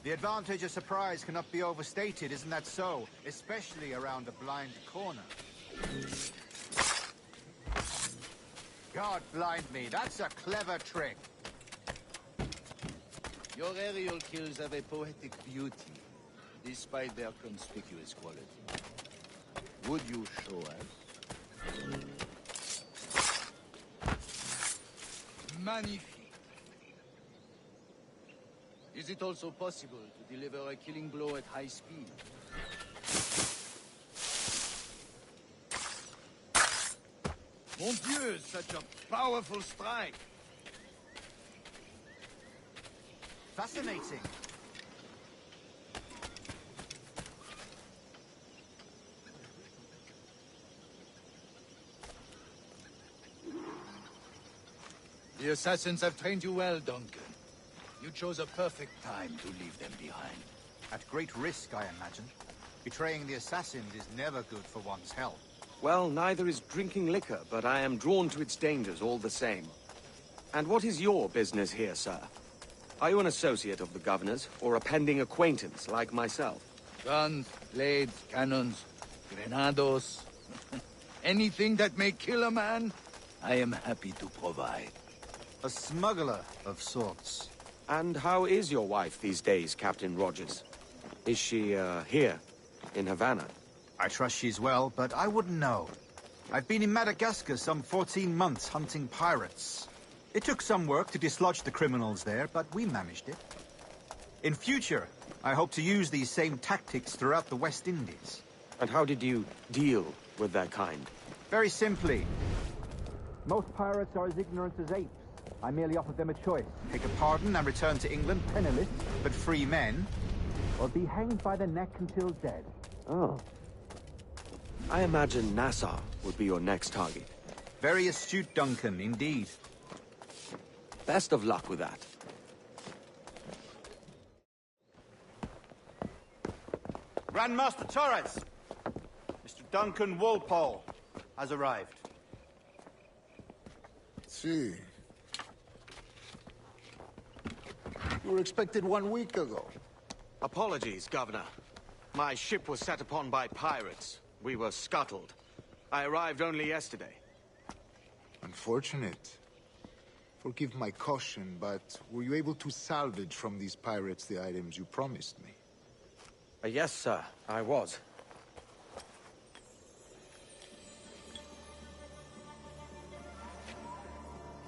The advantage of surprise cannot be overstated, isn't that so? Especially around a blind corner. God blind me, that's a clever trick. Your aerial kills have a poetic beauty, despite their conspicuous quality. Would you show us? Magnifique. Is it also possible to deliver a killing blow at high speed? Mon Dieu, such a powerful strike! Fascinating. The assassins have trained you well, Duncan. You chose a perfect time to leave them behind. At great risk, I imagine. Betraying the assassins is never good for one's health. Well, neither is drinking liquor, but I am drawn to its dangers all the same. And what is your business here, sir? Are you an associate of the governor's, or a pending acquaintance like myself? Guns, blades, cannons, grenados. Anything that may kill a man, I am happy to provide. A smuggler of sorts. And how is your wife these days, Captain Rogers? Is she, here, in Havana? I trust she's well, but I wouldn't know. I've been in Madagascar some 14 months hunting pirates. It took some work to dislodge the criminals there, but we managed it. In future, I hope to use these same tactics throughout the West Indies. And how did you deal with that kind? Very simply. Most pirates are as ignorant as apes. I merely offered them a choice. Take a pardon and return to England penniless, but free men. Or be hanged by the neck until dead. Oh. I imagine Nassau would be your next target. Very astute, Duncan, indeed. Best of luck with that. Grandmaster Torres! Mr. Duncan Walpole has arrived. See. You were expected 1 week ago. Apologies, Governor. My ship was set upon by pirates. We were scuttled. I arrived only yesterday. Unfortunate. Forgive my caution, but were you able to salvage from these pirates the items you promised me? Yes, sir, I was.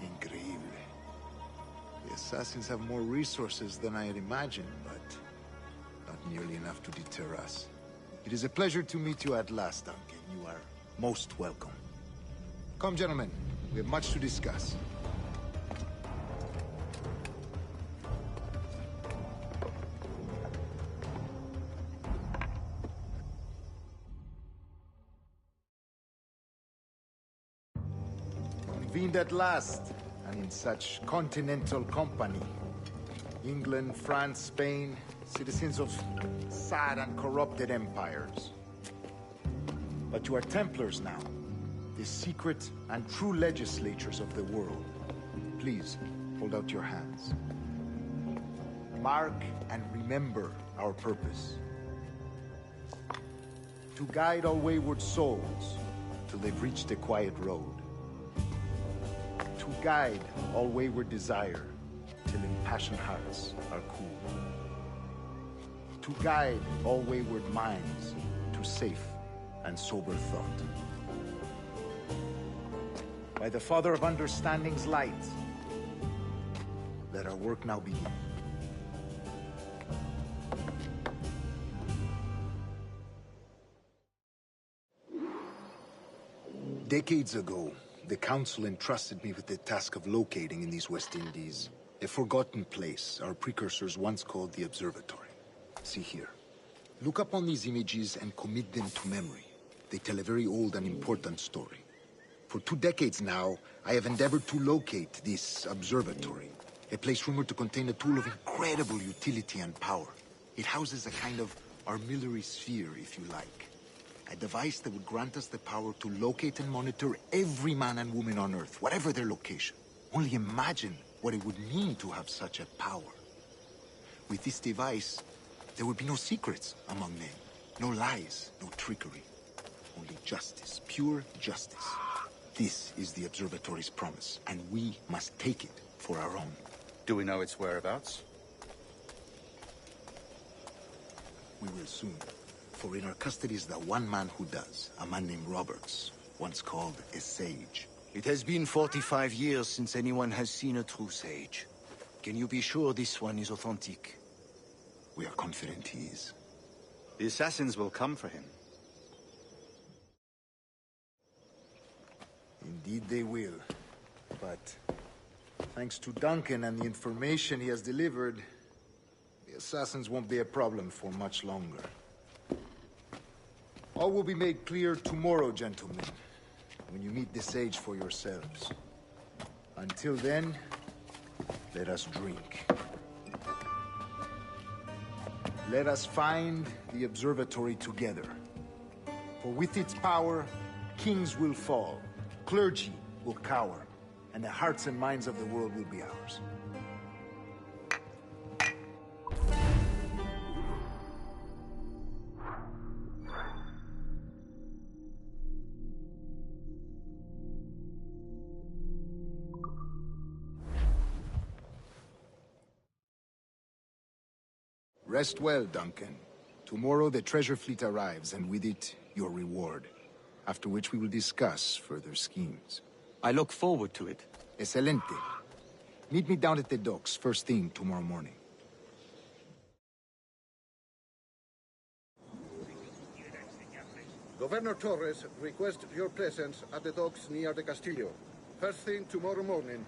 Increíble. The assassins have more resources than I had imagined, but not nearly enough to deter us. It is a pleasure to meet you at last, Duncan. You are most welcome. Come, gentlemen. We have much to discuss. Convened at last, and in such continental company. England, France, Spain, citizens of sad and corrupted empires. But you are Templars now, the secret and true legislators of the world. Please, hold out your hands. Mark and remember our purpose. To guide all wayward souls, till they've reached a quiet road. To guide all wayward desire till impassioned hearts are cool. To guide all wayward minds to safe and sober thought. By the Father of Understanding's light, let our work now begin. Decades ago, the Council entrusted me with the task of locating in these West Indies a forgotten place our precursors once called the Observatory. See here. Look upon these images and commit them to memory. They tell a very old and important story. For 2 decades now, I have endeavored to locate this observatory, a place rumored to contain a tool of incredible utility and power. It houses a kind of armillary sphere, if you like. A device that would grant us the power to locate and monitor every man and woman on Earth, whatever their location. Only imagine what it would mean to have such a power. With this device, there would be no secrets among men, no lies, no trickery. Only justice, pure justice. This is the Observatory's promise, and we must take it for our own. Do we know its whereabouts? We will soon. For in our custody is the one man who does, a man named Roberts, once called a sage. It has been 45 years since anyone has seen a true sage. Can you be sure this one is authentic? We are confident he is. The assassins will come for him. Indeed they will. But thanks to Duncan and the information he has delivered, the assassins won't be a problem for much longer. All will be made clear tomorrow, gentlemen, when you meet the sage for yourselves. Until then, let us drink. Let us find the observatory together. For with its power, kings will fall, clergy will cower, and the hearts and minds of the world will be ours. Rest well, Duncan. Tomorrow the treasure fleet arrives, and with it, your reward. After which we will discuss further schemes. I look forward to it. Excelente. Meet me down at the docks first thing tomorrow morning. Governor Torres requests your presence at the docks near the Castillo. First thing tomorrow morning.